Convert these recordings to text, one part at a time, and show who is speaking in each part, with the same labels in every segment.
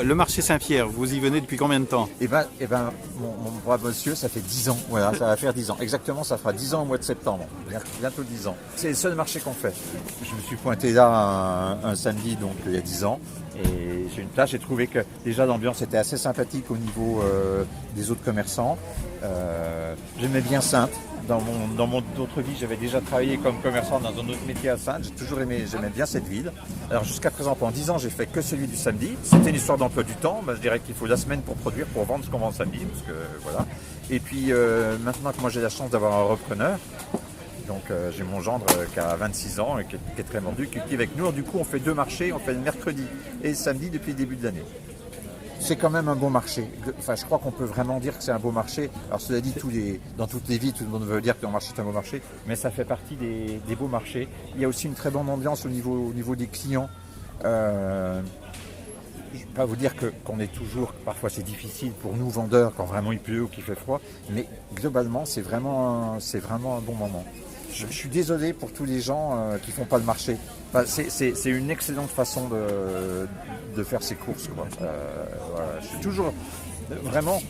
Speaker 1: Le marché Saint-Pierre, vous y venez depuis combien de temps?
Speaker 2: Mon brave monsieur, ça fait 10 ans. Voilà, ça va faire 10 ans. Exactement, ça fera 10 ans au mois de septembre. Bientôt 10 ans. C'est le seul marché qu'on fait. Je me suis pointé là un samedi, donc il y a 10 ans. Et j'ai une place, j'ai trouvé que déjà l'ambiance était assez sympathique au niveau des autres commerçants. J'aimais bien Saintes. Dans mon autre vie, j'avais déjà travaillé comme commerçant dans un autre métier à Saintes. J'aimais bien cette ville. Alors jusqu'à présent, pendant 10 ans, j'ai fait que celui du samedi. C'était une histoire d'emploi du temps. Je dirais qu'il faut la semaine pour produire, pour vendre ce qu'on vend le samedi, parce que voilà. Et puis maintenant que moi j'ai la chance d'avoir un repreneur, donc j'ai mon gendre qui a 26 ans et qui est très mordu, qui est avec nous. Alors, du coup, on fait 2 marchés, on fait le mercredi et le samedi depuis le début de l'année. C'est quand même un beau marché. Enfin, je crois qu'on peut vraiment dire que c'est un beau marché. Alors cela dit, dans toutes les villes, tout le monde veut dire que le marché est un beau marché, mais ça fait partie des beaux marchés. Il y a aussi une très bonne ambiance au niveau des clients. Je ne vais pas vous dire qu'on est toujours, parfois c'est difficile pour nous vendeurs quand vraiment il pleut ou qu'il fait froid, mais globalement c'est vraiment un bon moment. Je suis désolé pour tous les gens qui font pas le marché. Enfin, c'est une excellente façon de faire ses courses, quoi. Voilà. Je suis toujours vraiment.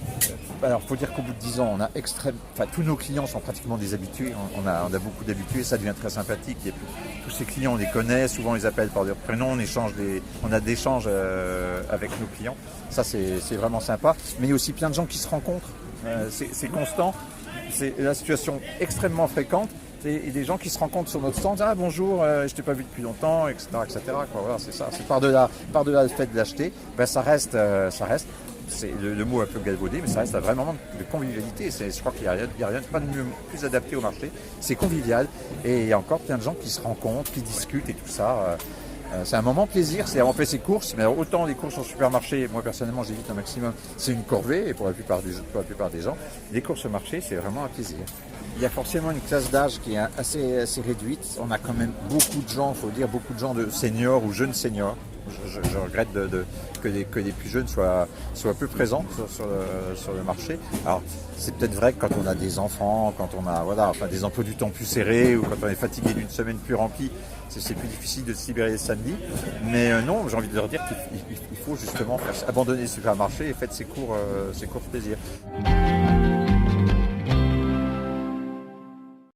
Speaker 2: Alors, faut dire qu'au bout de 10 ans, tous nos clients sont pratiquement des habitués. On a beaucoup d'habitués, ça devient très sympathique. Tous ces clients, on les connaît. Souvent, on les appelle par leur prénom. On a d'échanges avec nos clients. Ça, c'est vraiment sympa. Mais il y a aussi plein de gens qui se rencontrent. C'est constant. C'est la situation extrêmement fréquente. Et des gens qui se rencontrent sur notre stand, ah bonjour, je t'ai pas vu depuis longtemps, etc., etc. Quoi. Voilà, c'est ça. C'est par-delà le fait de l'acheter, ça reste. C'est le mot un peu galvaudé, mais ça reste vraiment un moment de convivialité. Je crois qu'il n'y a rien pas de mieux, plus adapté au marché. C'est convivial et il y a encore plein de gens qui se rencontrent, qui discutent et tout ça. C'est un moment plaisir, on fait ses courses, mais alors, autant les courses au supermarché, moi personnellement j'évite un maximum, c'est une corvée et pour la plupart des gens, les courses au marché c'est vraiment un plaisir. Il y a forcément une classe d'âge qui est assez réduite, on a quand même beaucoup de gens, il faut dire beaucoup de gens de seniors ou jeunes seniors. Je regrette que les plus jeunes soient peu présents sur le marché. Alors c'est peut-être vrai que quand on a des enfants, quand on a des emplois du temps plus serrés ou quand on est fatigué d'une semaine plus remplie, c'est plus difficile de se libérer le samedi. Mais non, j'ai envie de leur dire qu'il faut justement abandonner le supermarché et faire ses cours plaisir.